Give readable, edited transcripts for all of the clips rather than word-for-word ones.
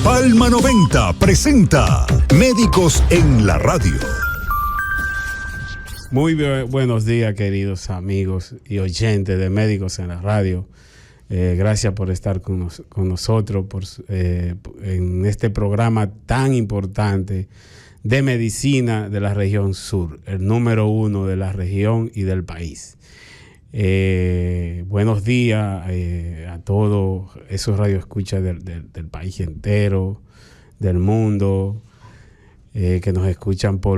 Palma 90 presenta Médicos en la Radio. Muy buenos días, queridos amigos y oyentes de Médicos en la Radio. Gracias por estar con nosotros en este programa tan importante de medicina de la región sur, el número 1 de la región y del país. Buenos días a todos esos radioescuchas del país entero, del mundo, que nos escuchan por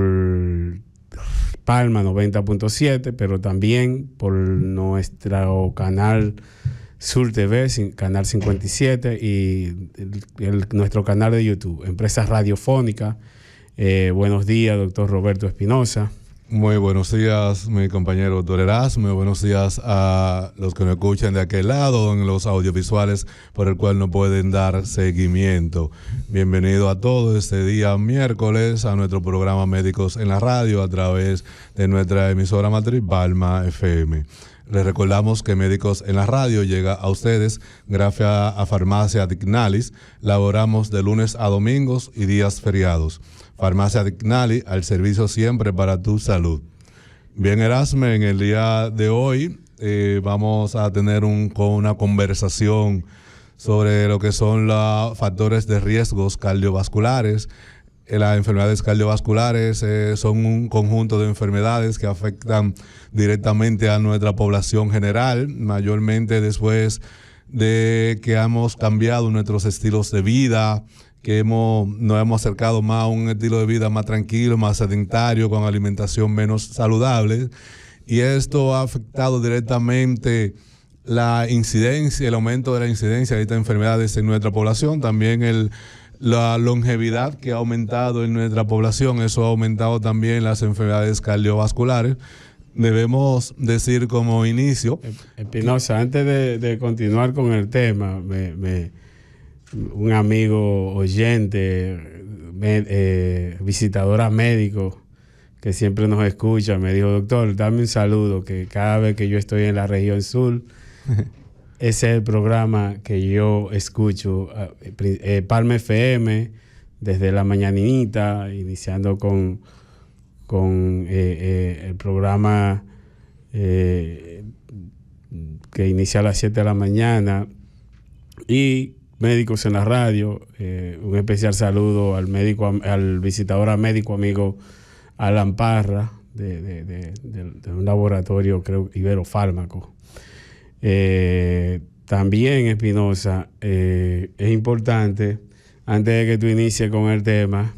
Palma 90.7, pero también por nuestro canal Sur TV, canal 57, y nuestro canal de YouTube, Empresas Radiofónicas. Buenos días, doctor Roberto Espinosa. Muy buenos días, mi compañero doctor Erasmo. Muy buenos días a los que nos escuchan de aquel lado, en los audiovisuales por el cual no pueden dar seguimiento. Bienvenido a todos este día miércoles a nuestro programa Médicos en la Radio a través de nuestra emisora matriz Palma FM. Les recordamos que Médicos en la Radio llega a ustedes gracias a Farmacia Dignalis. Laboramos de lunes a domingos y días feriados. Farmacia Dignalis, al servicio siempre para tu salud. Bien, Erasme, en el día de hoy vamos a tener una conversación sobre lo que son los factores de riesgos cardiovasculares. Las enfermedades cardiovasculares son un conjunto de enfermedades que afectan directamente a nuestra población general, mayormente después de que hemos cambiado nuestros estilos de vida, que nos hemos acercado más a un estilo de vida más tranquilo, más sedentario, con alimentación menos saludable. Y esto ha afectado directamente la incidencia, el aumento de la incidencia de estas enfermedades en nuestra población. También la longevidad que ha aumentado en nuestra población, eso ha aumentado también las enfermedades cardiovasculares. Debemos decir como inicio... Espinosa, antes de continuar con el tema, un amigo oyente, visitadora médico, que siempre nos escucha, me dijo: doctor, dame un saludo, que cada vez que yo estoy en la región sur, ese es el programa que yo escucho, Palma FM, desde la mañanita, iniciando con el programa que inicia a las 7 de la mañana, y Médicos en la Radio. Un especial saludo al visitador médico amigo Alan Parra, de un laboratorio, creo, Iberofármaco. También, Espinosa, es importante, antes de que tú inicies con el tema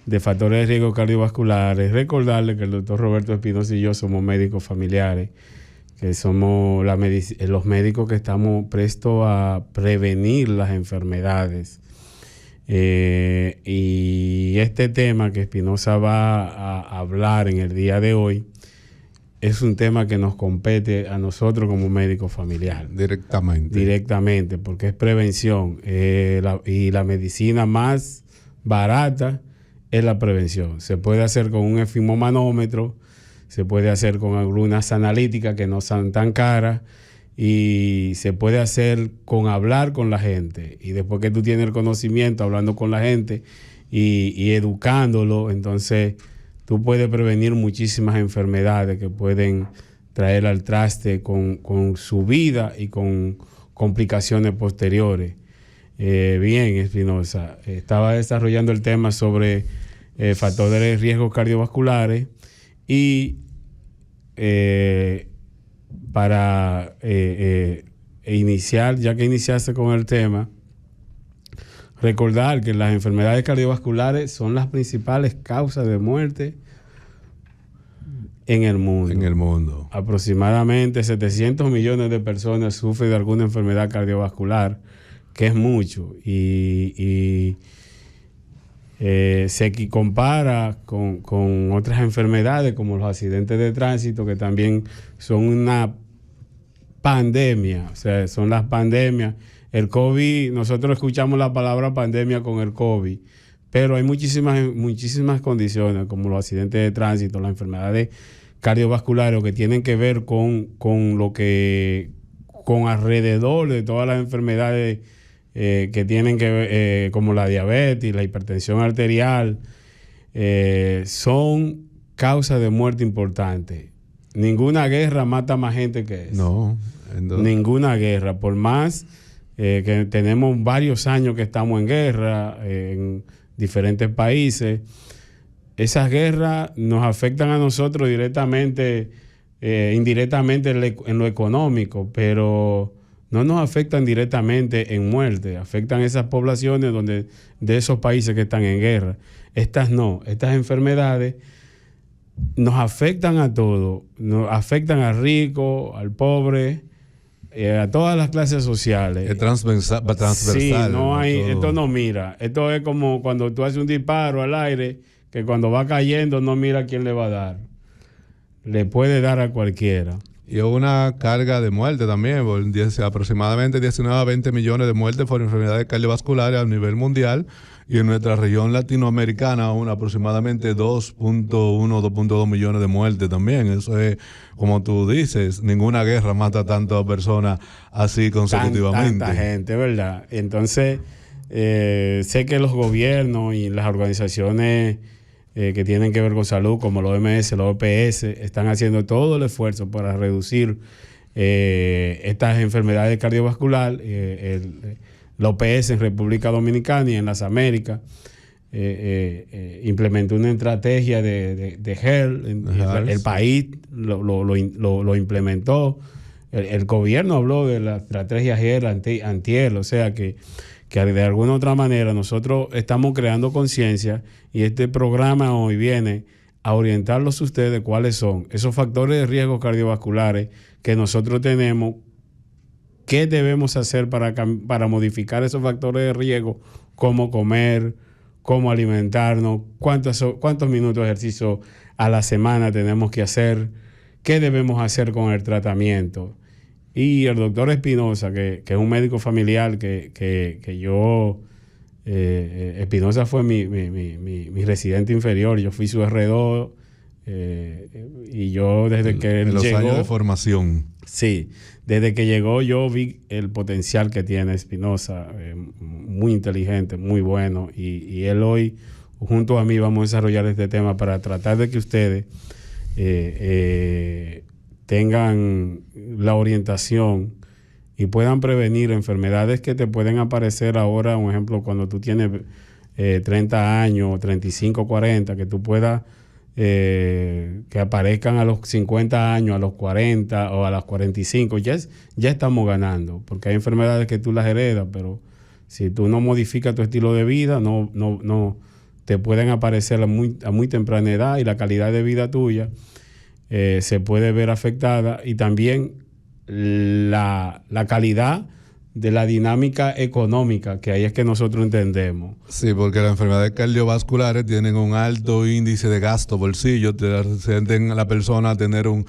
de factores de riesgo cardiovasculares, recordarle que el doctor Roberto Espinosa y yo somos médicos familiares, que somos los médicos que estamos prestos a prevenir las enfermedades. Y este tema que Espinosa va a hablar en el día de hoy es un tema que nos compete a nosotros como médicos familiares. Directamente, porque es prevención. Y la medicina más barata es la prevención. Se puede hacer con un esfigmomanómetro, se puede hacer con algunas analíticas que no son tan caras, y se puede hacer con hablar con la gente. Y después que tú tienes el conocimiento, hablando con la gente y educándolo, entonces tú puedes prevenir muchísimas enfermedades que pueden traer al traste con su vida y con complicaciones posteriores. Bien, Espinosa, estaba desarrollando el tema sobre factores de riesgo cardiovasculares, y para iniciar, ya que iniciaste con el tema, recordar que las enfermedades cardiovasculares son las principales causas de muerte en el mundo. Aproximadamente 700 millones de personas sufren de alguna enfermedad cardiovascular, que es mucho, y se compara con otras enfermedades como los accidentes de tránsito, que también son una pandemia, o sea, son las pandemias. El COVID, nosotros escuchamos la palabra pandemia con el COVID, pero hay muchísimas condiciones como los accidentes de tránsito, las enfermedades cardiovasculares que tienen que ver con alrededor de todas las enfermedades que tienen que ver, como la diabetes, la hipertensión arterial, son causas de muerte importantes. Ninguna guerra mata más gente que eso. No. Ninguna guerra. Por más que tenemos varios años que estamos en guerra en diferentes países, esas guerras nos afectan a nosotros directamente, indirectamente en lo económico, pero no nos afectan directamente en muerte. Afectan esas poblaciones de esos países que están en guerra. Estas no. Estas enfermedades nos afectan a todos. Nos afectan al rico, al pobre, a todas las clases sociales. Es transversal. Sí, no hay, esto no mira. Esto es como cuando tú haces un disparo al aire, que cuando va cayendo no mira a quién le va a dar. Le puede dar a cualquiera. Y una carga de muerte también, aproximadamente 19 a 20 millones de muertes por enfermedades cardiovasculares a nivel mundial, y en nuestra región latinoamericana aproximadamente 2.1, 2.2 millones de muertes también. Eso es, como tú dices, ninguna guerra mata tantas personas así consecutivamente. Tanta gente, ¿verdad? Entonces, sé que los gobiernos y las organizaciones que tienen que ver con salud, como la OMS, la OPS, están haciendo todo el esfuerzo para reducir estas enfermedades cardiovasculares. La OPS en República Dominicana y en las Américas implementó una estrategia de HEALTH. El país lo implementó. El gobierno habló de la estrategia HEALTH antier, o sea que de alguna otra manera nosotros estamos creando conciencia, y este programa hoy viene a orientarlos a ustedes cuáles son esos factores de riesgo cardiovasculares que nosotros tenemos, qué debemos hacer para modificar esos factores de riesgo, cómo comer, cómo alimentarnos, cuántos minutos de ejercicio a la semana tenemos que hacer, qué debemos hacer con el tratamiento. Y el doctor Espinosa, que es un médico familiar que yo... Espinosa fue mi residente inferior. Yo fui su R2 y yo desde que él llegó... En los años de formación. Sí, desde que llegó yo vi el potencial que tiene Espinosa, muy inteligente, muy bueno. Y él hoy, junto a mí, vamos a desarrollar este tema para tratar de que ustedes tengan la orientación y puedan prevenir enfermedades que te pueden aparecer ahora. Un ejemplo, cuando tú tienes 30 años, 35, 40, que tú puedas, que aparezcan a los 50 años, a los 40 o a los 45, ya estamos ganando, porque hay enfermedades que tú las heredas, pero si tú no modificas tu estilo de vida, no te pueden aparecer a muy temprana edad, y la calidad de vida tuya se puede ver afectada, y también la calidad de la dinámica económica, que ahí es que nosotros entendemos. Sí, porque las enfermedades cardiovasculares tienen un alto índice de gasto bolsillo, sienten a la persona a tener un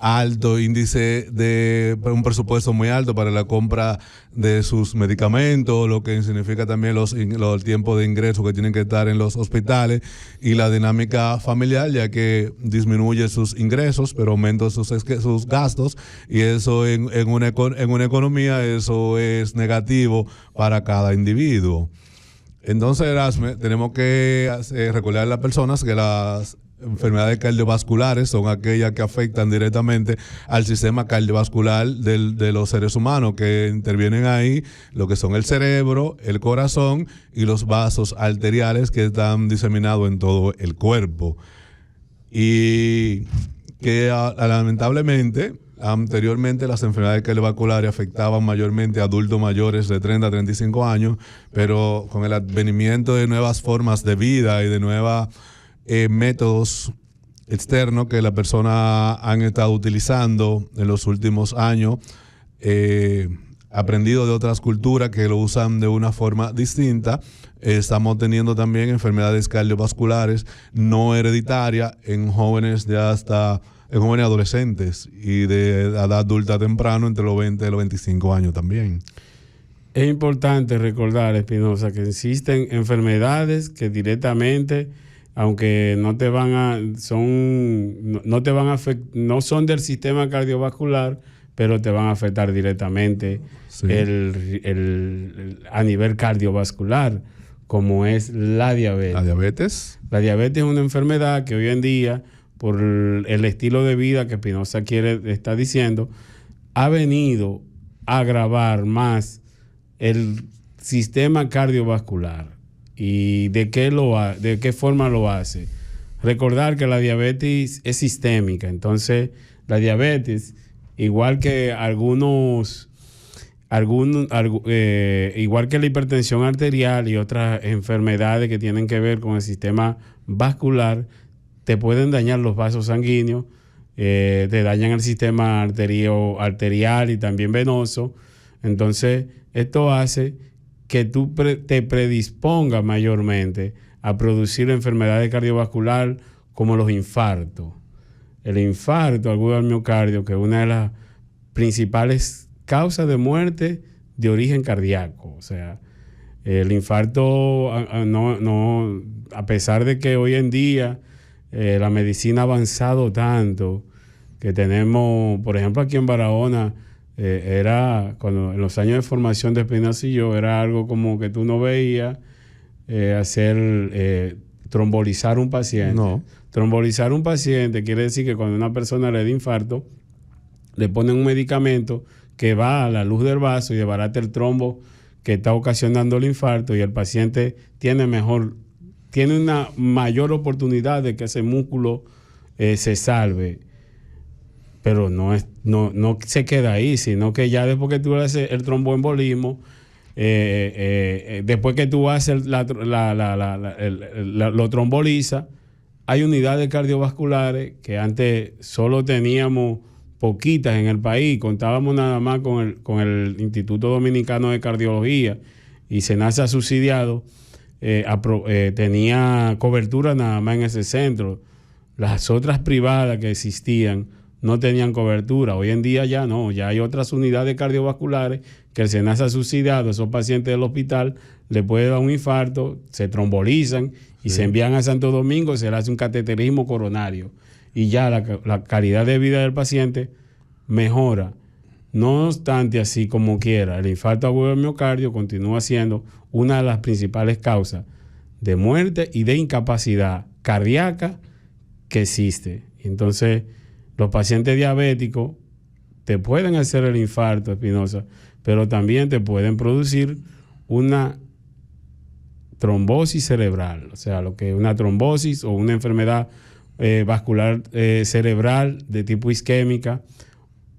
alto índice de un presupuesto muy alto para la compra de sus medicamentos, lo que significa también los tiempos de ingreso que tienen que estar en los hospitales, y la dinámica familiar, ya que disminuye sus ingresos pero aumenta sus gastos, y eso en una economía, eso es negativo para cada individuo. Entonces, Erasme, tenemos que recordar a las personas que las enfermedades cardiovasculares son aquellas que afectan directamente al sistema cardiovascular de los seres humanos, que intervienen ahí lo que son el cerebro, el corazón y los vasos arteriales que están diseminados en todo el cuerpo. Y que lamentablemente anteriormente las enfermedades cardiovasculares afectaban mayormente a adultos mayores de 30 a 35 años, pero con el advenimiento de nuevas formas de vida y de nuevas métodos externos que las personas han estado utilizando en los últimos años, aprendido de otras culturas que lo usan de una forma distinta, estamos teniendo también enfermedades cardiovasculares no hereditarias en jóvenes en jóvenes adolescentes y de edad adulta temprano, entre los 20 y los 25 años también. Es importante recordar, Espinosa, que existen enfermedades que directamente, aunque no son del sistema cardiovascular, pero te van a afectar directamente a nivel cardiovascular, como es la diabetes. ¿La diabetes? La diabetes es una enfermedad que hoy en día, por el estilo de vida que Espinosa está diciendo, ha venido a agravar más el sistema cardiovascular. ¿Y de qué forma lo hace? Recordar que la diabetes es sistémica. Entonces, la diabetes, igual que igual que la hipertensión arterial y otras enfermedades que tienen que ver con el sistema vascular, te pueden dañar los vasos sanguíneos, te dañan el sistema arterial y también venoso. Entonces, esto hace que tú te predispongas mayormente a producir enfermedades cardiovasculares como los infartos. El infarto agudo al miocardio, que es una de las principales causas de muerte de origen cardíaco. O sea, el infarto, a pesar de que hoy en día la medicina ha avanzado tanto, que tenemos, por ejemplo, aquí en Barahona, en los años de formación de Espinosa y yo, era algo como que tú no veías trombolizar un paciente. No. Trombolizar un paciente quiere decir que cuando una persona le da infarto, le ponen un medicamento que va a la luz del vaso y desbarata el trombo que está ocasionando el infarto, y el paciente tiene una mayor oportunidad de que ese músculo se salve. Pero no se queda ahí, sino que ya después que tú haces el tromboembolismo, después que tú haces lo tromboliza, hay unidades cardiovasculares que antes solo teníamos poquitas en el país, contábamos nada más con el Instituto Dominicano de Cardiología, y SENASA subsidiado, tenía cobertura nada más en ese centro. Las otras privadas que existían no tenían cobertura. Hoy en día ya no, ya hay otras unidades cardiovasculares que el SENASA ha subsidiado. Esos pacientes del hospital le puede dar un infarto, se trombolizan y se envían a Santo Domingo, se le hace un cateterismo coronario y ya la calidad de vida del paciente mejora. No obstante, así como quiera, el infarto agudo del miocardio continúa siendo una de las principales causas de muerte y de incapacidad cardíaca que existe. Entonces, los pacientes diabéticos te pueden hacer el infarto, Espinosa, pero también te pueden producir una trombosis cerebral, o sea, lo que es una trombosis o una enfermedad vascular cerebral de tipo isquémica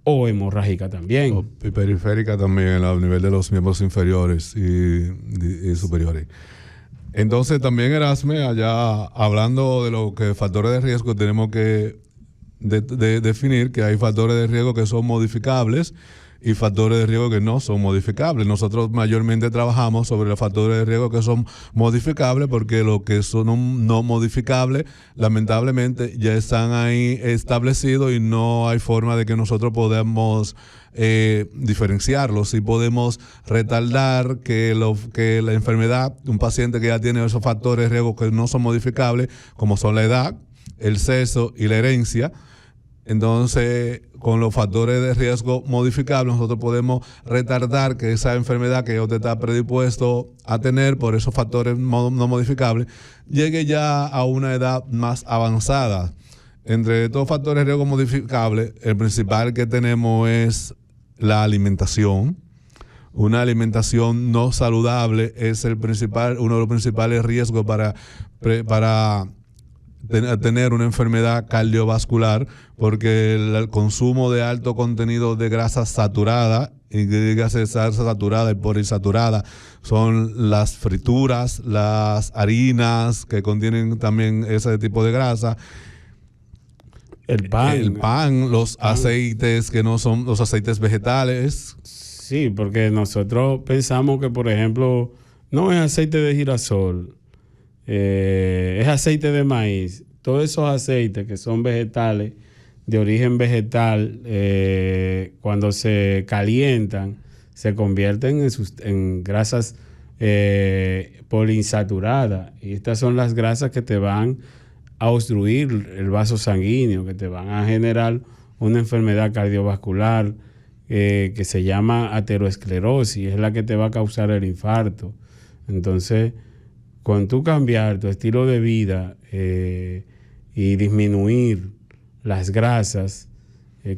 o hemorrágica también. Y periférica también a nivel de los miembros inferiores y superiores. Entonces también, Erasme, allá hablando de lo que factores de riesgo, tenemos que definir que hay factores de riesgo que son modificables y factores de riesgo que no son modificables. Nosotros mayormente trabajamos sobre los factores de riesgo que son modificables, porque los que son no modificables lamentablemente ya están ahí establecidos y no hay forma de que nosotros podamos diferenciarlos. Sí podemos retardar que la enfermedad, un paciente que ya tiene esos factores de riesgo que no son modificables, como son la edad, el sexo y la herencia. Entonces, con los factores de riesgo modificables, nosotros podemos retardar que esa enfermedad que usted está predispuesto a tener por esos factores no modificables llegue ya a una edad más avanzada. Entre estos factores de riesgo modificables, el principal que tenemos es la alimentación. Una alimentación no saludable es uno de los principales riesgos para tener una enfermedad cardiovascular, porque el consumo de alto contenido de grasa saturada, y dígase grasa saturada y poliinsaturada, son las frituras, las harinas que contienen también ese tipo de grasa, el pan, los aceites que no son los aceites vegetales. Sí, porque nosotros pensamos que, por ejemplo, no es aceite de girasol, es aceite de maíz. Todos esos aceites que son vegetales, de origen vegetal, cuando se calientan, se convierten en grasas poliinsaturadas. Y estas son las grasas que te van a obstruir el vaso sanguíneo, que te van a generar una enfermedad cardiovascular que se llama aterosclerosis, es la que te va a causar el infarto. Entonces, con tú cambiar tu estilo de vida y disminuir las grasas,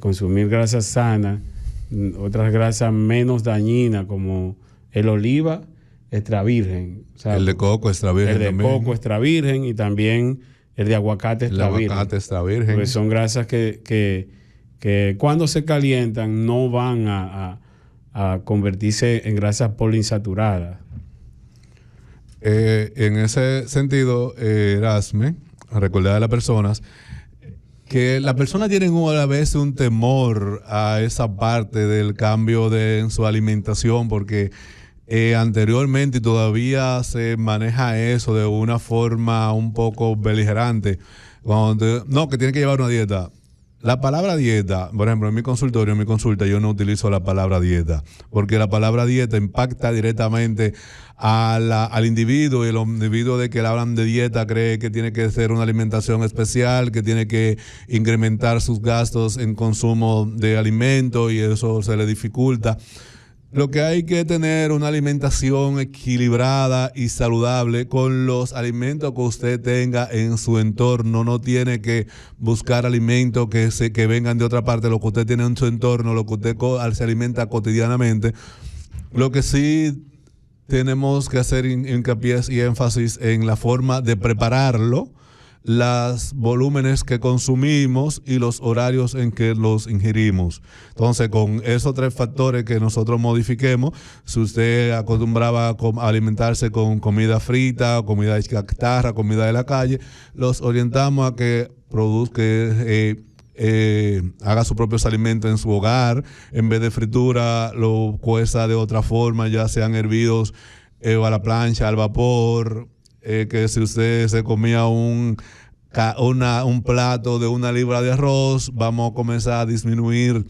consumir grasas sanas, otras grasas menos dañinas como el oliva extra virgen. O sea, el de coco extra virgen. El de también. coco extra virgen y también el de aguacate extra virgen. El aguacate extra virgen. Porque son grasas que cuando se calientan no van a convertirse en grasas poliinsaturadas. En ese sentido, Erasme, recordar a las personas que las personas tienen a veces un temor a esa parte del cambio en su alimentación, porque anteriormente todavía se maneja eso de una forma un poco beligerante. Que tiene que llevar una dieta. La palabra dieta, por ejemplo, en mi consultorio, en mi consulta, yo no utilizo la palabra dieta, porque la palabra dieta impacta directamente al individuo, y el individuo de que le hablan de dieta cree que tiene que ser una alimentación especial, que tiene que incrementar sus gastos en consumo de alimentos y eso se le dificulta. Lo que hay que tener una alimentación equilibrada y saludable con los alimentos que usted tenga en su entorno. No tiene que buscar alimentos que vengan de otra parte, lo que usted tiene en su entorno, lo que usted se alimenta cotidianamente. Lo que sí tenemos que hacer hincapié y énfasis en la forma de prepararlo, los volúmenes que consumimos y los horarios en que los ingerimos. Entonces, con esos 3 factores que nosotros modifiquemos, si usted acostumbraba a alimentarse con comida frita, comida de chatarra, comida de la calle, los orientamos a que produzca, haga sus propios alimentos en su hogar. En vez de fritura, lo cueza de otra forma, ya sean hervidos a la plancha, al vapor. Que si usted se comía un plato de 1 libra de arroz, vamos a comenzar a disminuir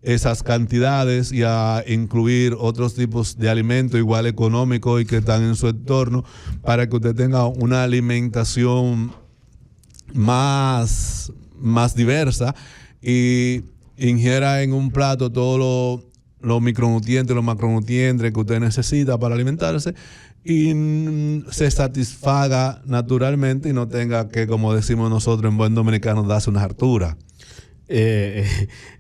esas cantidades y a incluir otros tipos de alimentos igual económicos y que están en su entorno, para que usted tenga una alimentación más diversa y ingiera en un plato todos los micronutrientes, los macronutrientes que usted necesita para alimentarse, y se satisfaga naturalmente y no tenga que, como decimos nosotros en buen dominicano, darse una hartura.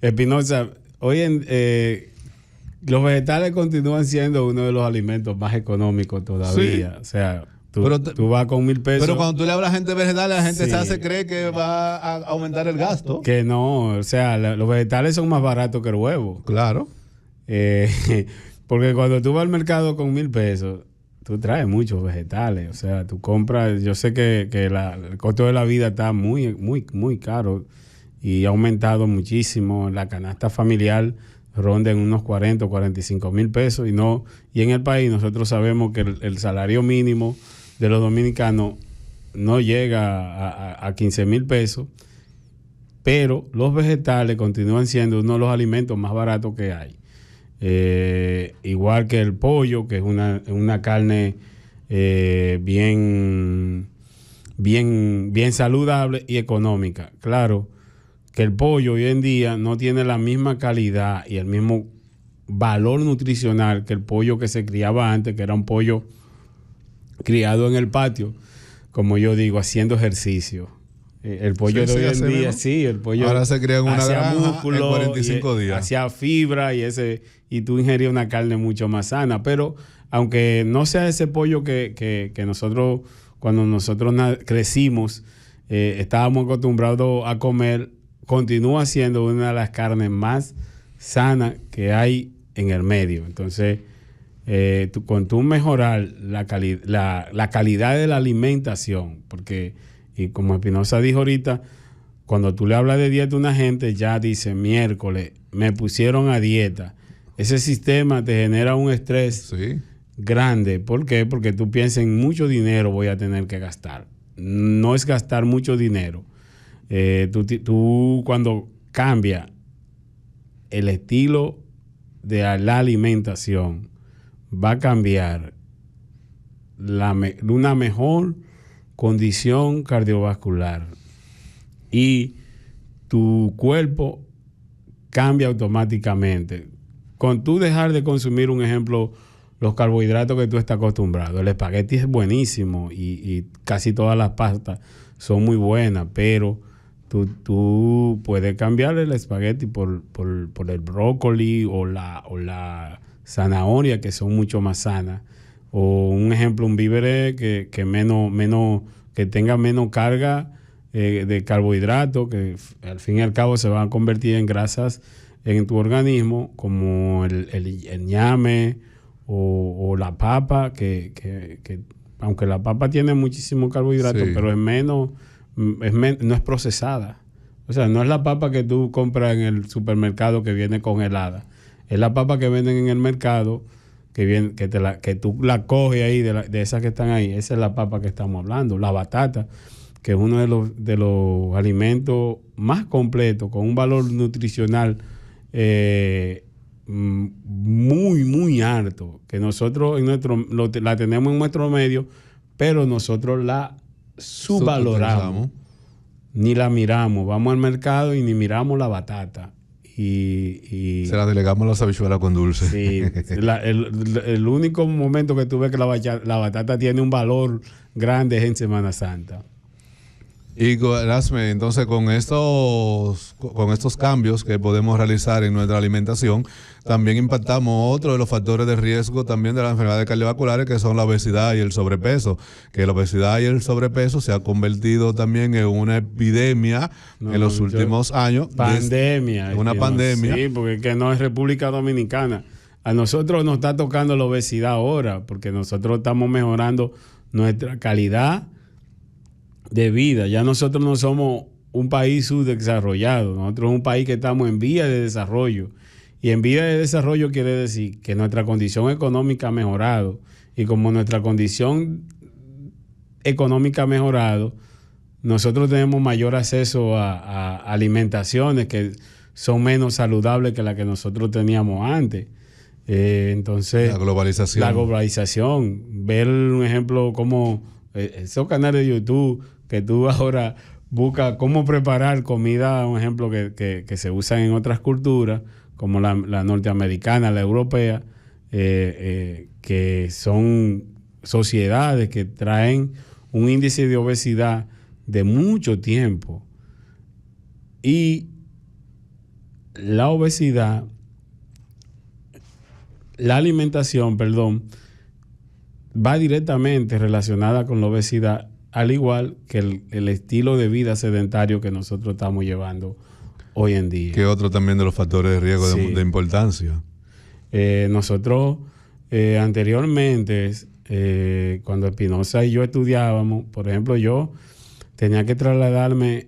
Espinosa, los vegetales continúan siendo uno de los alimentos más económicos todavía. Sí. O sea, tú vas con 1,000 pesos. Pero cuando tú le hablas a gente vegetal, la gente se cree que va a aumentar el gasto. Que no, o sea, los vegetales son más baratos que el huevo. Claro. Porque cuando tú vas al mercado con 1,000 pesos, tú traes muchos vegetales. O sea, tú compras. Yo sé que el costo de la vida está muy, muy, muy caro y ha aumentado muchísimo. La canasta familiar ronda en unos 40 o 45 mil pesos. Y en el país nosotros sabemos que el salario mínimo de los dominicanos no llega a 15 mil pesos. Pero los vegetales continúan siendo uno de los alimentos más baratos que hay. Igual que el pollo, que es una carne bien saludable y económica. Claro que el pollo hoy en día no tiene la misma calidad y el mismo valor nutricional que el pollo que se criaba antes, que era un pollo criado en el patio, como yo digo, haciendo ejercicio. El pollo de hoy en día, el pollo ahora se cría en una granja músculo, en 45 días. Hacía fibra y tú ingerías una carne mucho más sana. Pero aunque no sea ese pollo que nosotros, cuando nosotros crecimos, estábamos acostumbrados a comer, continúa siendo una de las carnes más sanas que hay en el medio. Entonces, con tú mejorar la calidad de la alimentación, porque... Y como Espinosa dijo ahorita, cuando tú le hablas de dieta a una gente, ya dice, miércoles, me pusieron a dieta. Ese sistema te genera un estrés grande. ¿Por qué? Porque tú piensas en mucho dinero voy a tener que gastar. No es gastar mucho dinero. Tú cuando cambia el estilo de la alimentación, va a cambiar una mejor condición cardiovascular y tu cuerpo cambia automáticamente. Con tú dejar de consumir, un ejemplo, los carbohidratos que tú estás acostumbrado. El espagueti es buenísimo y casi todas las pastas son muy buenas, pero tú puedes cambiar el espagueti por el brócoli o la zanahoria, que son mucho más sanas. O un ejemplo, un víver que tenga menos carga de carbohidratos, que al fin y al cabo se van a convertir en grasas en tu organismo, como el ñame o la papa, que aunque la papa tiene muchísimo carbohidrato, sí, pero no es procesada. O sea, no es la papa que tú compras en el supermercado que viene congelada. Es la papa que venden en el mercado, que tú la coges ahí, de esas que están ahí. Esa es la papa que estamos hablando. La batata, que es uno de los alimentos más completos, con un valor nutricional muy, muy alto, que nosotros la tenemos en nuestro medio, pero nosotros la subvaloramos, ni la miramos. Vamos al mercado y ni miramos la batata. Y se la delegamos a las habichuelas con dulce. Sí, el único momento que tú ves que la batata tiene un valor grande es en Semana Santa. Y Erasme, entonces con estos cambios que podemos realizar en nuestra alimentación, también impactamos otro de los factores de riesgo también de las enfermedades cardiovasculares, que son la obesidad y el sobrepeso. Que la obesidad y el sobrepeso se ha convertido también en una epidemia en los últimos años. Pandemia. Una pandemia. Sí, porque que no es República Dominicana. A nosotros nos está tocando la obesidad ahora, porque nosotros estamos mejorando nuestra calidad de vida. Ya nosotros no somos un país subdesarrollado, nosotros somos un país que estamos en vía de desarrollo, y en vía de desarrollo quiere decir que nuestra condición económica ha mejorado, y como nuestra condición económica ha mejorado, nosotros tenemos mayor acceso a alimentaciones que son menos saludables que las que nosotros teníamos antes. Entonces la globalización, ver un ejemplo como esos canales de YouTube que tú ahora buscas cómo preparar comida, un ejemplo que se usan en otras culturas, como la norteamericana, la europea, que son sociedades que traen un índice de obesidad de mucho tiempo. Y la obesidad, la alimentación, va directamente relacionada con la obesidad, al igual que el estilo de vida sedentario que nosotros estamos llevando hoy en día. ¿Qué otro también de los factores de riesgo de importancia? Nosotros anteriormente, cuando Espinosa y yo estudiábamos, por ejemplo, yo tenía que trasladarme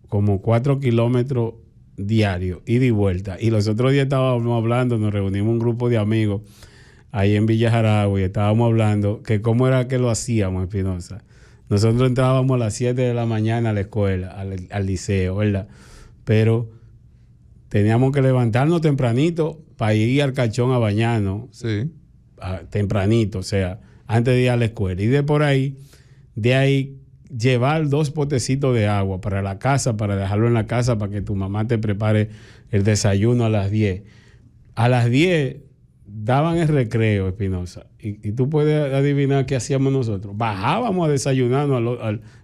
como 4 kilómetros diarios, ida y vuelta. Y los otros días estábamos hablando, nos reunimos un grupo de amigos ahí en Villa Jaragua, y estábamos hablando que cómo era que lo hacíamos, Espinosa. Nosotros entrábamos a las 7 de la mañana a la escuela, al liceo, ¿verdad? Pero teníamos que levantarnos tempranito para ir al cachón a bañarnos. Sí. Tempranito, o sea, antes de ir a la escuela. Y de ahí llevar 2 potecitos de agua para la casa, para dejarlo en la casa, para que tu mamá te prepare el desayuno a las 10. A las 10 daban el recreo, Espinosa, y tú puedes adivinar qué hacíamos nosotros. Bajábamos a desayunarnos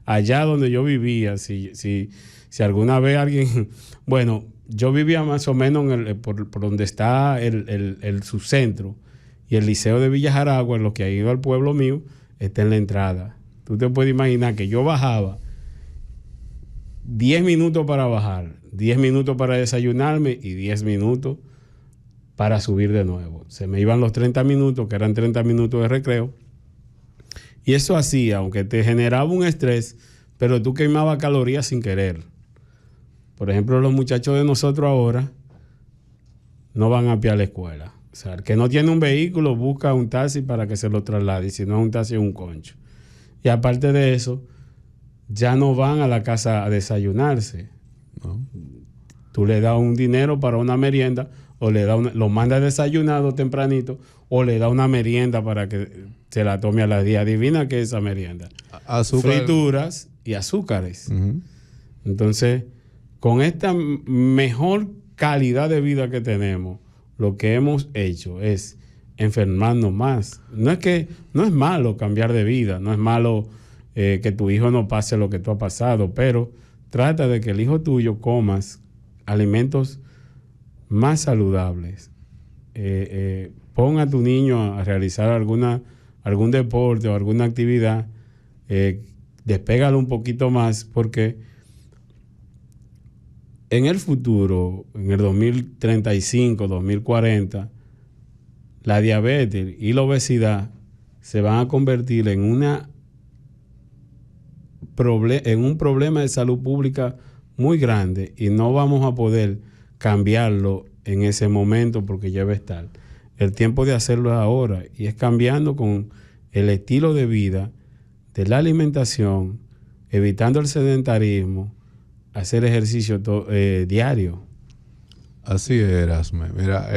allá donde yo vivía. Si alguna vez alguien... Bueno, yo vivía más o menos por donde está el subcentro, y el liceo de Villa Jaragua, en lo que ha ido al pueblo mío, está en la entrada. Tú te puedes imaginar que yo bajaba 10 minutos para bajar, 10 minutos para desayunarme y 10 minutos para subir de nuevo. Se me iban los 30 minutos, que eran 30 minutos de recreo. Y eso hacía, aunque te generaba un estrés, pero tú quemabas calorías sin querer. Por ejemplo, los muchachos de nosotros ahora no van a pie a la escuela. O sea, el que no tiene un vehículo busca un taxi para que se lo traslade. Y si no es un taxi, es un concho. Y aparte de eso, ya no van a la casa a desayunarse. ¿No? Tú le das un dinero para una merienda, o lo manda desayunado tempranito, o le da una merienda para que se la tome a las 10. Adivina qué es esa merienda. Frituras y azúcares. Uh-huh. Entonces, con esta mejor calidad de vida que tenemos, lo que hemos hecho es enfermarnos más. No es malo cambiar de vida, no es malo que tu hijo no pase lo que tú has pasado, pero trata de que el hijo tuyo comas alimentos más saludables. Pon a tu niño a realizar algún deporte o alguna actividad, despégalo un poquito más, porque en el futuro, en el 2035, 2040, la diabetes y la obesidad se van a convertir en un problema de salud pública muy grande y no vamos a poder cambiarlo en ese momento porque ya va a estar. El tiempo de hacerlo es ahora y es cambiando con el estilo de vida, de la alimentación, evitando el sedentarismo, hacer ejercicio diario. Así es, Erasme. Mira,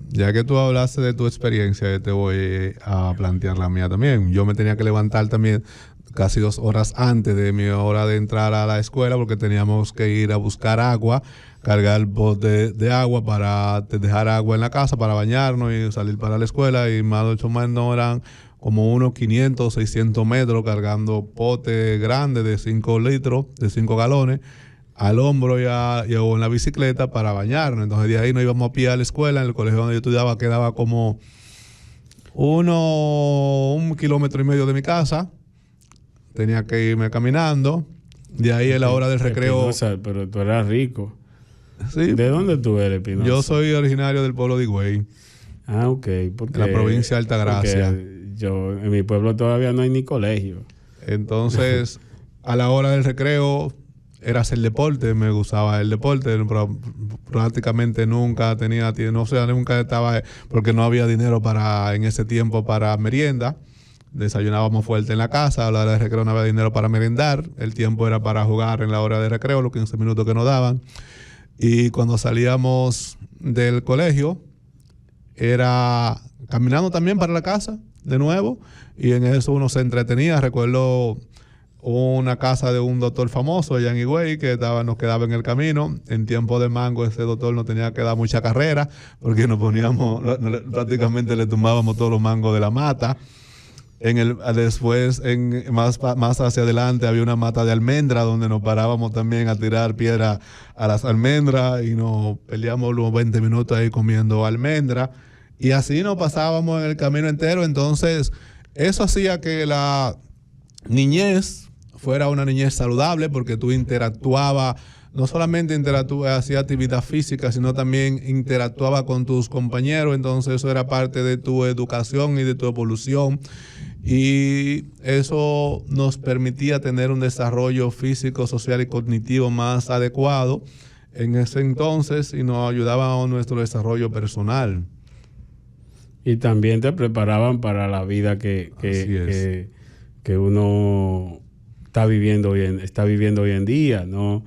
ya que tú hablaste de tu experiencia, te voy a plantear la mía también. Yo me tenía que levantar también casi 2 horas antes de mi hora de entrar a la escuela porque teníamos que ir a buscar agua, cargar el bote de agua para dejar agua en la casa para bañarnos y salir para la escuela, y más de 8 más no eran como unos 500, 600 metros cargando potes grandes de 5 litros, de 5 galones, al hombro o en la bicicleta para bañarnos. Entonces de ahí nos íbamos a pie a la escuela. En el colegio donde yo estudiaba quedaba como 1,5 kilómetros de mi casa. Tenía que irme caminando. De ahí a la hora del recreo. Espinosa, pero tú eras rico. Sí. ¿De dónde tú eres, Espinosa? Yo soy originario del pueblo de Higüey. Ah, ok. Porque, en la provincia de Altagracia. En mi pueblo todavía no hay ni colegio. Entonces, a la hora del recreo era hacer deporte. Me gustaba el deporte, pero prácticamente nunca tenía, nunca estaba, porque no había dinero en ese tiempo para merienda. Desayunábamos fuerte en la casa. A la hora de recreo no había dinero para merendar. El tiempo era para jugar en la hora de recreo, los 15 minutos que nos daban. Y cuando salíamos del colegio, era caminando también para la casa, de nuevo. Y en eso uno se entretenía. Recuerdo una casa de un doctor famoso allá en Higüey que nos quedaba en el camino. En tiempo de mango ese doctor no tenía que dar mucha carrera porque nos poníamos, prácticamente le tumbábamos todos los mangos de la mata. Después, más hacia adelante, había una mata de almendra donde nos parábamos también a tirar piedra a las almendras y nos peleamos unos 20 minutos ahí comiendo almendra. Y así nos pasábamos en el camino entero. Entonces, eso hacía que la niñez fuera una niñez saludable porque tú interactuabas, no solamente hacía actividad física, sino también interactuaba con tus compañeros. Entonces eso era parte de tu educación y de tu evolución. Y eso nos permitía tener un desarrollo físico, social y cognitivo más adecuado en ese entonces y nos ayudaba a nuestro desarrollo personal. Y también te preparaban para la vida que uno está viviendo hoy en día, ¿no?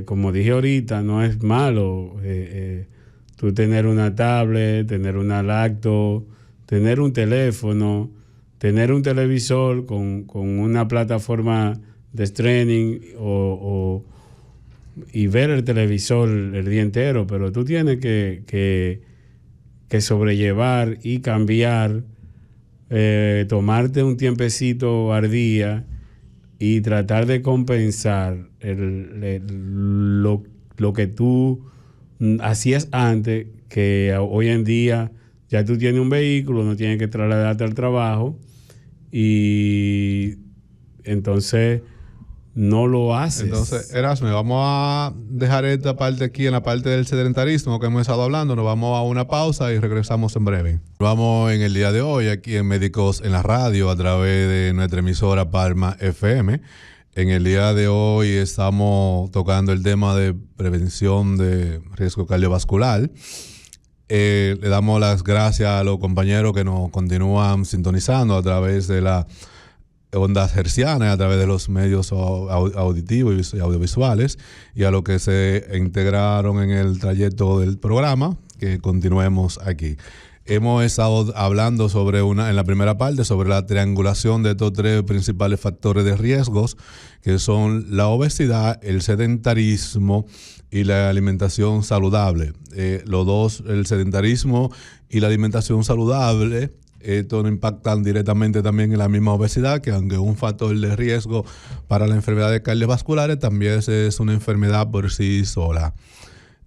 Como dije ahorita, no es malo tú tener una tablet, tener una laptop, tener un teléfono, tener un televisor con una plataforma de streaming y ver el televisor el día entero, pero tú tienes que sobrellevar y cambiar, tomarte un tiempecito al día y tratar de compensar lo que tú hacías antes, que hoy en día ya tú tienes un vehículo, no tienes que trasladarte al trabajo y entonces no lo haces. Entonces, Erasme, vamos a dejar esta parte aquí en la parte del sedentarismo que hemos estado hablando. Nos vamos a una pausa y regresamos en breve. Vamos en el día de hoy aquí en Médicos en la Radio a través de nuestra emisora Palma FM. En el día de hoy estamos tocando el tema de prevención de riesgo cardiovascular. Le damos las gracias a los compañeros que nos continúan sintonizando a través de las ondas hercianas, a través de los medios auditivos y audiovisuales, y a los que se integraron en el trayecto del programa, que continuemos aquí. hemos estado hablando en la primera parte sobre la triangulación de estos 3 principales factores de riesgos, que son la obesidad, el sedentarismo y la alimentación saludable. Los dos, el sedentarismo y la alimentación saludable, esto no impactan directamente también en la misma obesidad, que aunque es un factor de riesgo para las enfermedades cardiovasculares, también es una enfermedad por sí sola.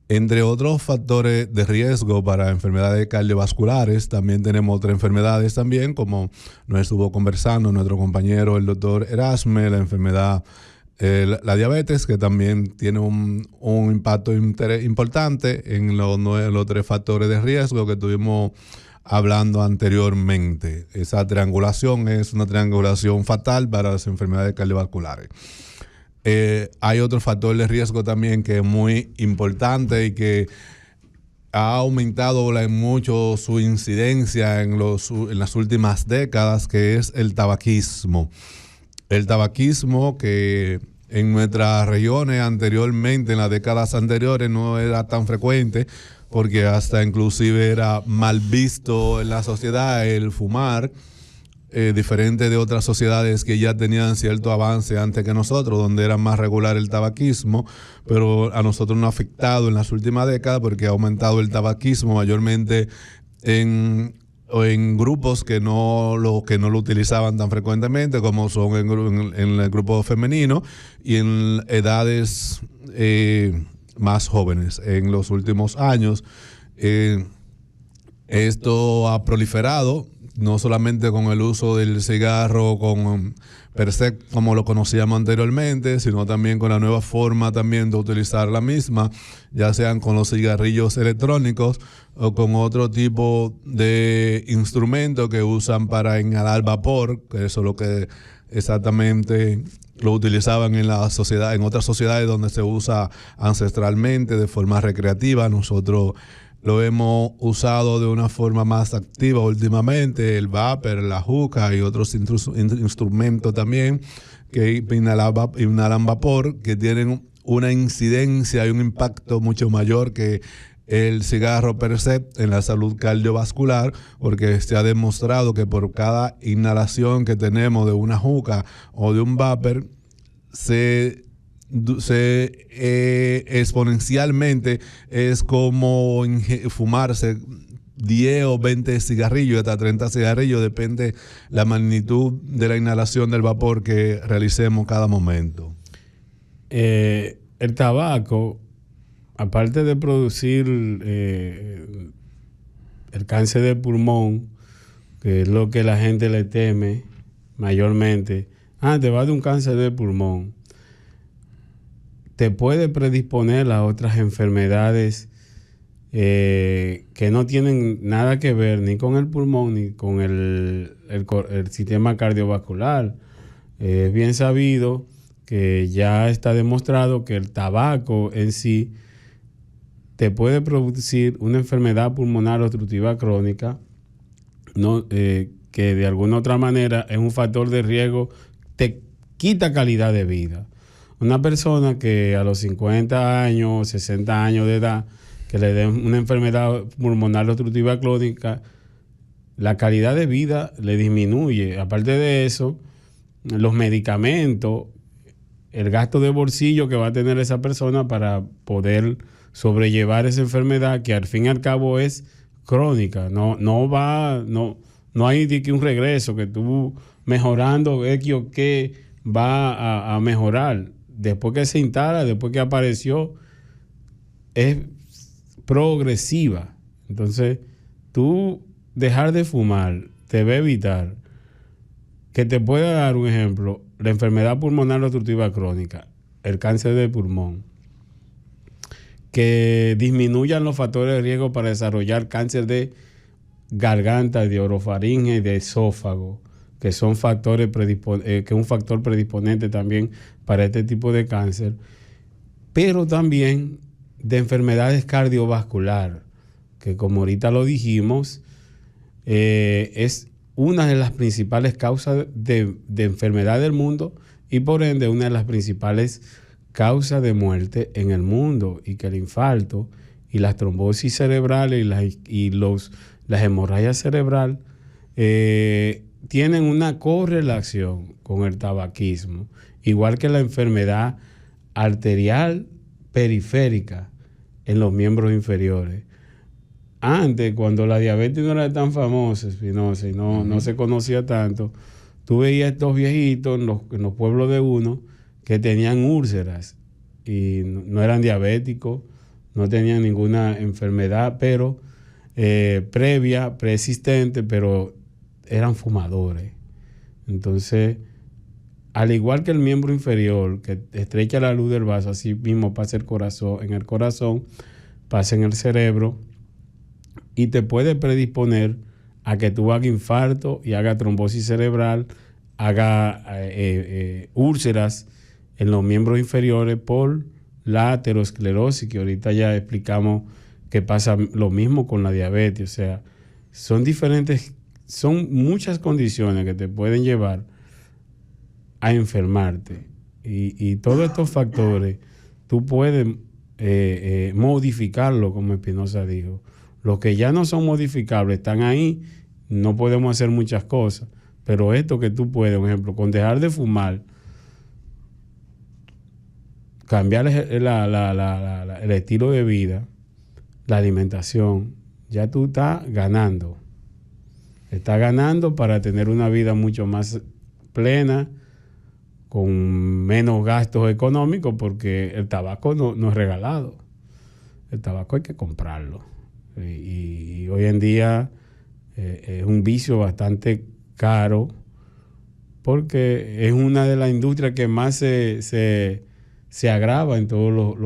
Entre otros factores de riesgo para enfermedades cardiovasculares, también tenemos otras enfermedades también, como nos estuvo conversando nuestro compañero el doctor Erasme, la enfermedad, la diabetes, que también tiene un impacto importante en los 3 factores de riesgo que tuvimos hablando anteriormente. Esa triangulación es una triangulación fatal para las enfermedades cardiovasculares. Hay otro factor de riesgo también que es muy importante y que ha aumentado mucho su incidencia en las últimas décadas, que es el tabaquismo. El tabaquismo, que en nuestras regiones anteriormente, en las décadas anteriores, no era tan frecuente, porque hasta inclusive era mal visto en la sociedad el fumar, diferente de otras sociedades que ya tenían cierto avance antes que nosotros, donde era más regular el tabaquismo, pero a nosotros nos ha afectado en las últimas décadas porque ha aumentado el tabaquismo mayormente en grupos que no lo utilizaban tan frecuentemente, como son en el grupo femenino y en edades más jóvenes. En los últimos años esto ha proliferado, no solamente con el uso del cigarro per se, como lo conocíamos anteriormente, sino también con la nueva forma también de utilizar la misma, ya sean con los cigarrillos electrónicos o con otro tipo de instrumento que usan para inhalar vapor, que eso es lo que exactamente lo utilizaban en otras sociedades donde se usa ancestralmente de forma recreativa. Nosotros lo hemos usado de una forma más activa últimamente, el vapor, la juca y otros instrumentos también que inhalan vapor, que tienen una incidencia y un impacto mucho mayor que el cigarro per se en la salud cardiovascular, porque se ha demostrado que por cada inhalación que tenemos de una juca o de un vapor, se exponencialmente es como fumarse 10 o 20 cigarrillos, hasta 30 cigarrillos, depende la magnitud de la inhalación del vapor que realicemos cada momento. El tabaco, aparte de producir el cáncer de pulmón, que es lo que la gente le teme mayormente, te va de un cáncer de pulmón, te puede predisponer a otras enfermedades que no tienen nada que ver ni con el pulmón ni con el sistema cardiovascular. Es bien sabido que ya está demostrado que el tabaco en sí te puede producir una enfermedad pulmonar obstructiva crónica, que de alguna otra manera es un factor de riesgo, te quita calidad de vida. Una persona que a los 50 años, 60 años de edad, que le den una enfermedad pulmonar obstructiva crónica, la calidad de vida le disminuye. Aparte de eso, los medicamentos, el gasto de bolsillo que va a tener esa persona para poder sobrellevar esa enfermedad, que al fin y al cabo es crónica. No hay de que un regreso, que tú mejorando X o que va a mejorar. Después que se instala, después que apareció, es progresiva. Entonces, tú dejar de fumar te va a evitar que te pueda dar un ejemplo, la enfermedad pulmonar obstructiva crónica, el cáncer de pulmón, que disminuyan los factores de riesgo para desarrollar cáncer de garganta, de orofaringe y de esófago, que son factores que es un factor predisponente también para este tipo de cáncer, pero también de enfermedades cardiovasculares, que como ahorita lo dijimos, es una de las principales causas de enfermedad del mundo y por ende una de las principales causas de muerte en el mundo, y que el infarto y las trombosis cerebrales y la hemorragia cerebral, tienen una correlación con el tabaquismo, igual que la enfermedad arterial periférica en los miembros inferiores. Antes, cuando la diabetes no era tan famosa, Espinosa, y no se conocía tanto, tú veías estos viejitos en los pueblos de uno que tenían úlceras y no eran diabéticos, no tenían ninguna enfermedad, pero preexistente, pero eran fumadores. Entonces, al igual que el miembro inferior, que estrecha la luz del vaso, así mismo pasa en el corazón, pasa en el cerebro, y te puede predisponer a que tú hagas infarto y hagas trombosis cerebral, hagas úlceras en los miembros inferiores por la aterosclerosis, que ahorita ya explicamos que pasa lo mismo con la diabetes. O sea, son muchas condiciones que te pueden llevar a enfermarte. Y todos estos factores tú puedes modificarlo, como Espinosa dijo. Los que ya no son modificables están ahí, no podemos hacer muchas cosas, pero esto que tú puedes, por ejemplo, con dejar de fumar, cambiar el estilo de vida, la alimentación, ya tú estás ganando. Estás ganando para tener una vida mucho más plena, con menos gastos económicos, porque el tabaco no es regalado. El tabaco hay que comprarlo. Y hoy en día es un vicio bastante caro, porque es una de las industrias que más se agrava en todos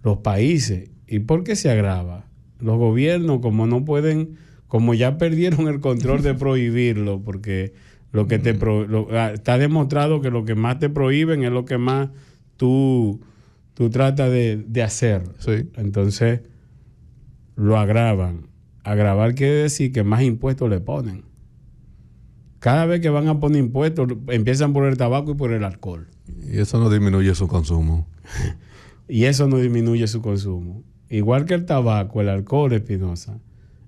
los países. ¿Y por qué se agrava? Los gobiernos, como no pueden, como ya perdieron el control de prohibirlo, porque lo que está demostrado que lo que más te prohíben es lo que más tú tratas de hacer. Sí. Entonces lo agravan. Agravar quiere decir que más impuestos le ponen. Cada vez que van a poner impuestos, empiezan por el tabaco y por el alcohol. Y eso no disminuye su consumo. Y eso no disminuye su consumo. Igual que el tabaco, el alcohol, Espinosa,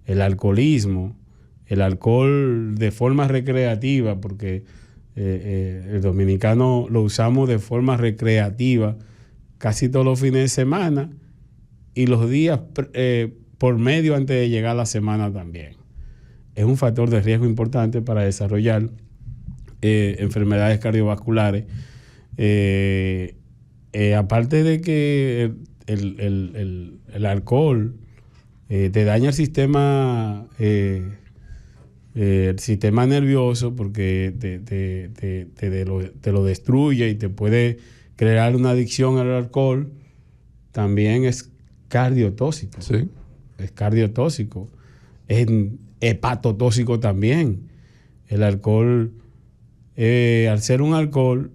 el alcoholismo, el alcohol de forma recreativa, porque el dominicano lo usamos de forma recreativa casi todos los fines de semana y los días por medio antes de llegar a la semana también. Es un factor de riesgo importante para desarrollar enfermedades cardiovasculares. Aparte de que el alcohol te daña el sistema nervioso, porque te lo destruye y te puede crear una adicción al alcohol, también es cardiotóxico. Sí. Es cardiotóxico. Es hepatotóxico también. El alcohol, al ser un alcohol,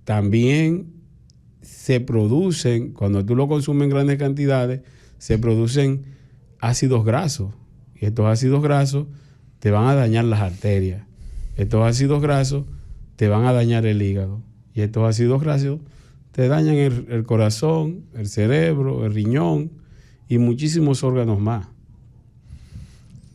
también se producen, cuando tú lo consumes en grandes cantidades, se producen ácidos grasos. Y estos ácidos grasos te van a dañar las arterias. Estos ácidos grasos te van a dañar el hígado. Y estos ácidos grasos te dañan el corazón, el cerebro, el riñón y muchísimos órganos más.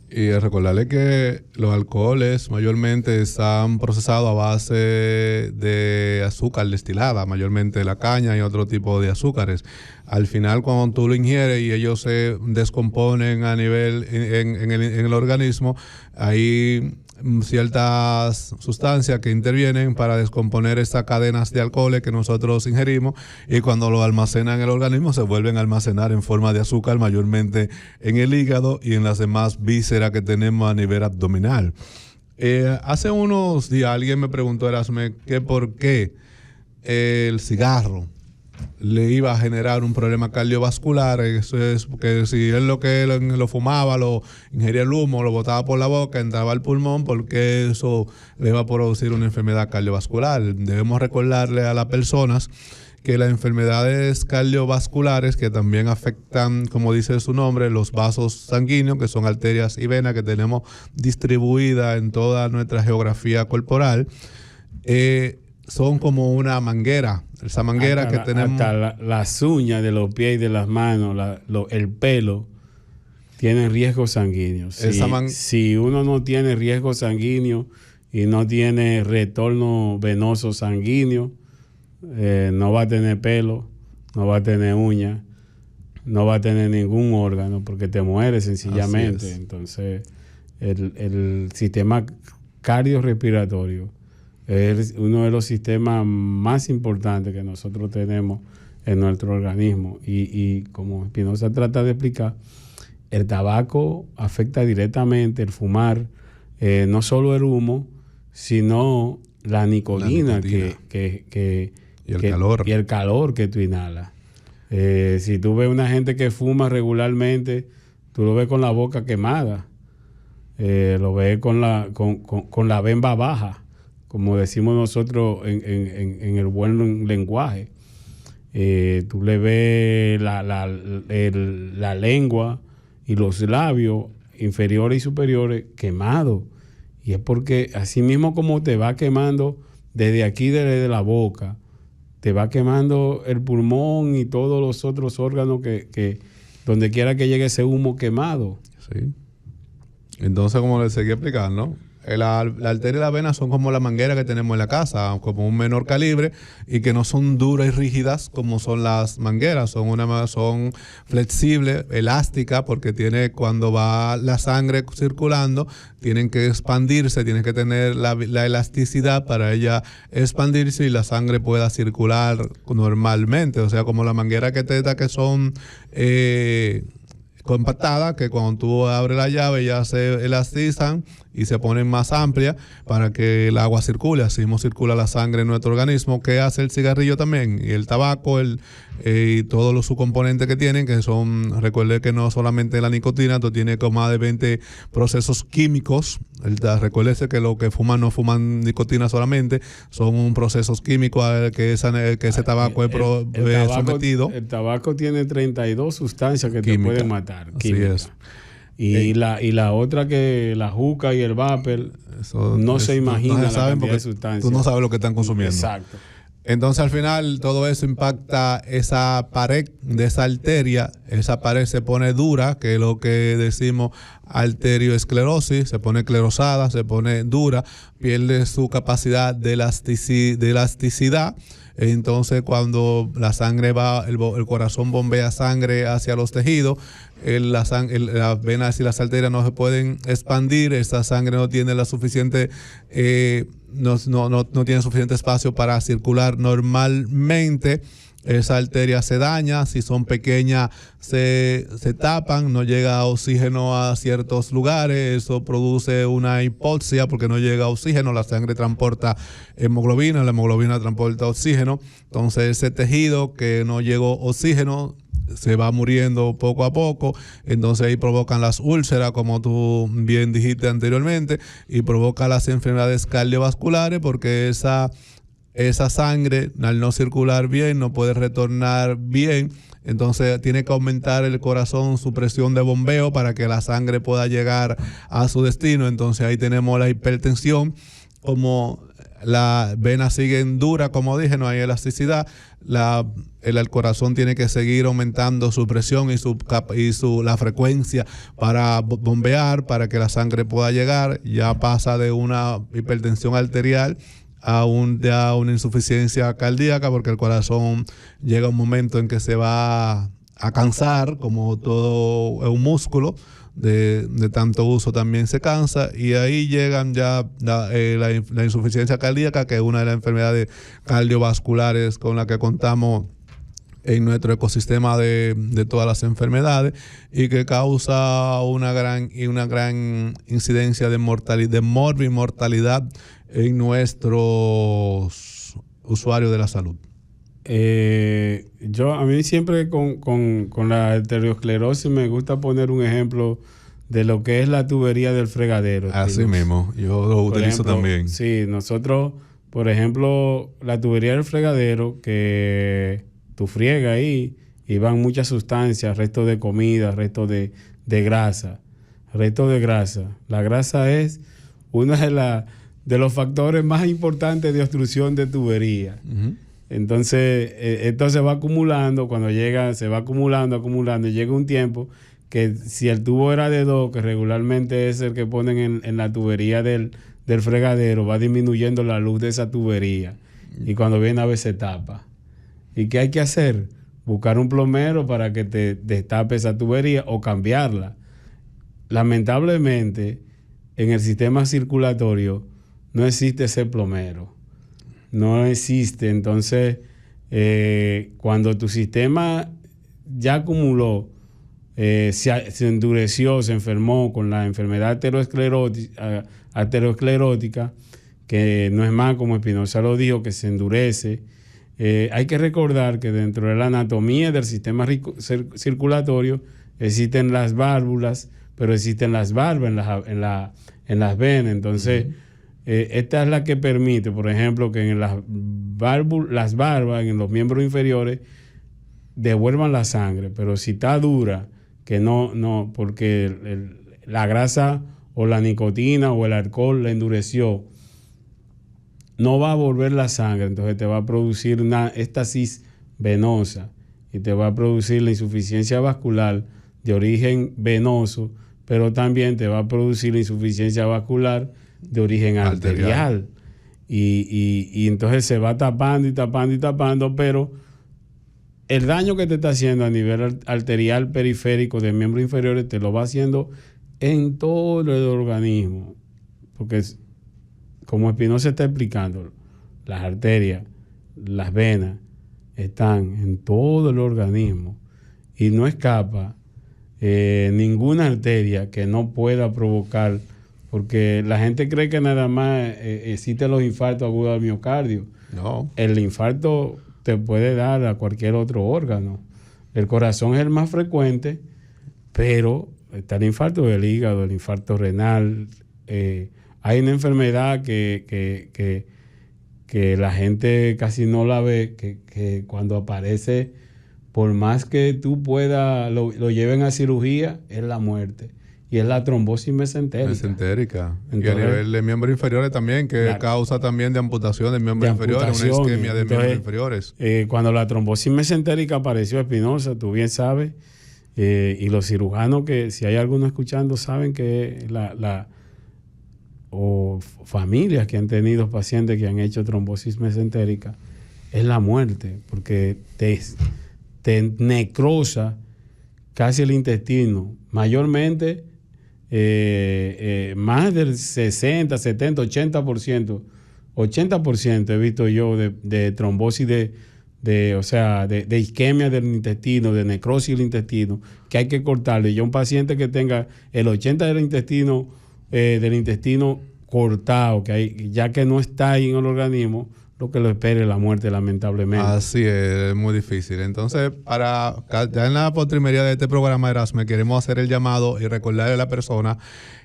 Y recordarle que los alcoholes mayormente están procesados a base de azúcar destilada, mayormente la caña y otro tipo de azúcares. Al final, cuando tú lo ingieres y ellos se descomponen a nivel en el organismo, hay ciertas sustancias que intervienen para descomponer estas cadenas de alcoholes que nosotros ingerimos, y cuando lo almacenan en el organismo se vuelven a almacenar en forma de azúcar, mayormente en el hígado y en las demás vísceras que tenemos a nivel abdominal. Hace unos días alguien me preguntó, Erasme, que por qué el cigarro le iba a generar un problema cardiovascular. Eso es porque si él lo fumaba, lo ingería el humo, lo botaba por la boca, entraba al pulmón, porque eso le iba a producir una enfermedad cardiovascular. Debemos recordarle a las personas que las enfermedades cardiovasculares, que también afectan, como dice su nombre, los vasos sanguíneos, que son arterias y venas que tenemos distribuidas en toda nuestra geografía corporal, son como una manguera. Esa manguera que tenemos. Hasta las uñas de los pies y de las manos, el pelo, tienen riesgos sanguíneos. Si uno no tiene riesgo sanguíneo y no tiene retorno venoso sanguíneo, no va a tener pelo, no va a tener uñas, no va a tener ningún órgano porque te mueres sencillamente. Entonces, el sistema cardiorrespiratorio es uno de los sistemas más importantes que nosotros tenemos en nuestro organismo. Y como Espinosa trata de explicar, el tabaco afecta directamente, el fumar, no solo el humo, sino la nicotina. Y el calor que tú inhalas. Si tú ves una gente que fuma regularmente, tú lo ves con la boca quemada, lo ves con la bemba baja, como decimos nosotros en el buen lenguaje. Tú le ves la lengua y los labios inferiores y superiores quemados. Y es porque así mismo como te va quemando desde aquí, desde la boca, te va quemando el pulmón y todos los otros órganos que donde quiera que llegue ese humo quemado. Sí. Entonces, como les seguí explicando, la arteria y la vena son como la manguera que tenemos en la casa, como un menor calibre, y que no son duras y rígidas como son las mangueras, son flexibles, elásticas, porque cuando va la sangre circulando, tienen que expandirse, tienen que tener la elasticidad para ella expandirse y la sangre pueda circular normalmente. O sea, como la manguera que son compactadas, que cuando tú abres la llave ya se elastizan y se ponen más amplias para que el agua circule, así mismo circula la sangre en nuestro organismo, que hace el cigarrillo también, y el tabaco, y todos los subcomponentes que tienen, que son, recuerde que no solamente la nicotina, tú tienes como más de 20 procesos químicos. Recuérdese que los que fuman no fuman nicotina solamente, son procesos químicos que ese tabaco es sometido. El tabaco tiene 32 sustancias que te pueden matar. Así es. Y la otra, que la juca y el vapor, no se imagina la cantidad de sustancias. Tú no sabes lo que están consumiendo. Exacto. Entonces, al final, todo eso impacta esa pared de esa arteria. Esa pared se pone dura, que es lo que decimos arterioesclerosis, se pone esclerosada, se pone dura, pierde su capacidad de elasticidad. Entonces, cuando la sangre va, el corazón bombea sangre hacia los tejidos, las venas y las arterias no se pueden expandir, esa sangre no tiene la suficiente no tiene suficiente espacio para circular normalmente. Esa arteria se daña, si son pequeñas se tapan, no llega oxígeno a ciertos lugares, eso produce una hipoxia porque no llega oxígeno, la sangre transporta hemoglobina, la hemoglobina transporta oxígeno, entonces ese tejido que no llegó oxígeno se va muriendo poco a poco, entonces ahí provocan las úlceras, como tú bien dijiste anteriormente, y provoca las enfermedades cardiovasculares porque esa sangre, al no circular bien, no puede retornar bien. Entonces tiene que aumentar el corazón su presión de bombeo para que la sangre pueda llegar a su destino. Entonces ahí tenemos la hipertensión. Como las venas siguen duras, como dije, no hay elasticidad, el corazón tiene que seguir aumentando su presión y la frecuencia para bombear, para que la sangre pueda llegar. Ya pasa de una hipertensión arterial a una insuficiencia cardíaca, porque el corazón llega un momento en que se va a cansar, como todo es un músculo, de tanto uso también se cansa, y ahí llegan ya la insuficiencia cardíaca, que es una de las enfermedades cardiovasculares con la que contamos en nuestro ecosistema de todas las enfermedades, y que causa una gran incidencia de mortalidad en nuestros usuarios de la salud. A mí siempre con la arteriosclerosis me gusta poner un ejemplo de lo que es la tubería del fregadero. Así mismo, yo lo utilizo también. Sí, nosotros, por ejemplo, la tubería del fregadero, que tú friegas ahí y van muchas sustancias, restos de comida, restos de grasa. La grasa es una de los factores más importantes de obstrucción de tubería. Uh-huh. Entonces, esto se va acumulando, se va acumulando, y llega un tiempo que si el tubo era de 2, que regularmente es el que ponen en la tubería del fregadero, va disminuyendo la luz de esa tubería y cuando viene a ver se tapa. ¿Y qué hay que hacer? Buscar un plomero para que te destape esa tubería o cambiarla. Lamentablemente, en el sistema circulatorio no existe ese plomero. No existe. Entonces, cuando tu sistema ya acumuló, se endureció, se enfermó con la enfermedad aterosclerótica, que no es más como Espinosa lo dijo, que se endurece. Hay que recordar que dentro de la anatomía del sistema circulatorio existen las válvulas, pero existen las valvas en las venas. Entonces, esta es la que permite, por ejemplo, que en las valvas, en los miembros inferiores, devuelvan la sangre. Pero si está dura, que no, porque la grasa o la nicotina o el alcohol la endureció, no va a volver la sangre, entonces te va a producir una éstasis venosa y te va a producir la insuficiencia vascular de origen venoso, pero también te va a producir la insuficiencia vascular de origen arterial. Y entonces se va tapando y tapando y tapando, pero el daño que te está haciendo a nivel arterial periférico de miembros inferiores te lo va haciendo en todo el organismo, porque como Espinosa está explicando, las arterias, las venas están en todo el organismo y no escapa ninguna arteria que no pueda provocar, porque la gente cree que nada más existen los infartos agudos al miocardio. No. El infarto te puede dar a cualquier otro órgano. El corazón es el más frecuente, pero está el infarto del hígado, el infarto renal. Hay una enfermedad que la gente casi no la ve, que cuando aparece, por más que tú puedas, lo lleven a cirugía, es la muerte. Y es la trombosis mesentérica. Entonces, y a nivel de miembros inferiores también, que causa también de amputación de miembros inferiores, una isquemia de miembros inferiores. Cuando la trombosis mesentérica apareció, Espinosa, tú bien sabes, y los cirujanos, que si hay alguno escuchando, saben que o familias que han tenido pacientes que han hecho trombosis mesentérica, es la muerte, porque te necrosa casi el intestino, mayormente más del 60, 70, 80% he visto yo de trombosis de isquemia del intestino, de necrosis del intestino, que hay que cortarle. Y un paciente que tenga el 80% del intestino cortado, ya que no está ahí en el organismo, lo que lo espere es la muerte, lamentablemente. Así es muy difícil. Entonces, ya en la postrimería de este programa, Erasme, queremos hacer el llamado y recordarle a la persona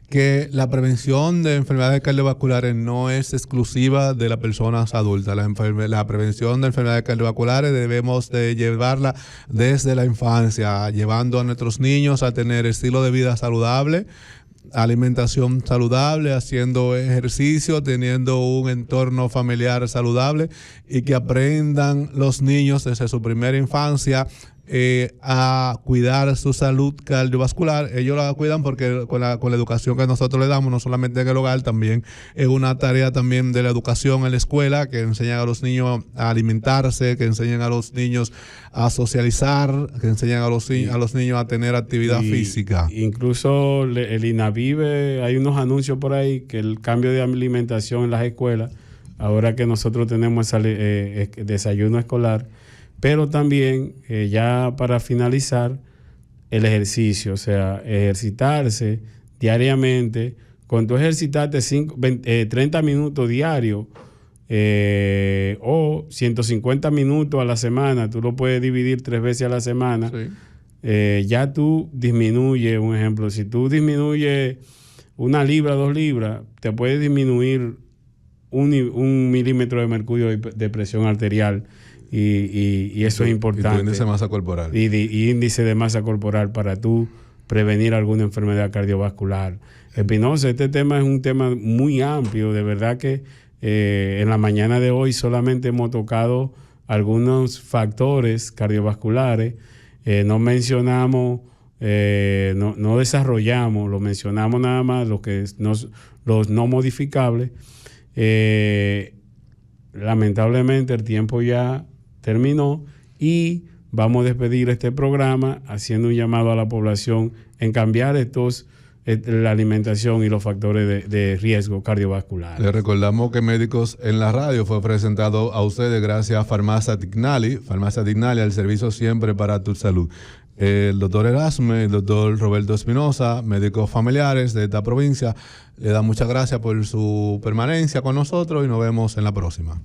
que la prevención de enfermedades cardiovasculares no es exclusiva de las personas adultas. La prevención de enfermedades cardiovasculares debemos de llevarla desde la infancia, llevando a nuestros niños a tener estilo de vida saludable, alimentación saludable, haciendo ejercicio, teniendo un entorno familiar saludable y que aprendan los niños desde su primera infancia a cuidar su salud cardiovascular. Ellos la cuidan porque con la educación que nosotros le damos, no solamente en el hogar, también es una tarea también de la educación en la escuela, que enseñan a los niños a alimentarse, que enseñan a los niños a socializar, que enseñan a los niños a tener actividad física. Incluso el INAVIVE, hay unos anuncios por ahí que el cambio de alimentación en las escuelas, ahora que nosotros tenemos desayuno escolar, pero también, ya para finalizar, el ejercicio, o sea, ejercitarse diariamente. Cuando tú ejercitarte 30 minutos diarios o 150 minutos a la semana, tú lo puedes dividir 3 veces a la semana, sí. Ya tú disminuyes, un ejemplo, si tú disminuyes 1 libra, 2 libras, te puedes disminuir un milímetro de mercurio de presión arterial. Y eso es importante. Y tu índice de masa corporal. Y índice de masa corporal para tú prevenir alguna enfermedad cardiovascular. Espinosa, este tema es un tema muy amplio. De verdad que en la mañana de hoy solamente hemos tocado algunos factores cardiovasculares. No mencionamos no desarrollamos, lo mencionamos nada más, los no modificables. Lamentablemente el tiempo ya terminó y vamos a despedir este programa haciendo un llamado a la población en cambiar la alimentación y los factores de riesgo cardiovascular. Le recordamos que Médicos en la Radio fue presentado a ustedes gracias a Farmacia Tignali. Farmacia Tignali, al servicio siempre para tu salud. El doctor Erasme, el doctor Roberto Espinosa, médicos familiares de esta provincia, le da muchas gracias por su permanencia con nosotros y nos vemos en la próxima.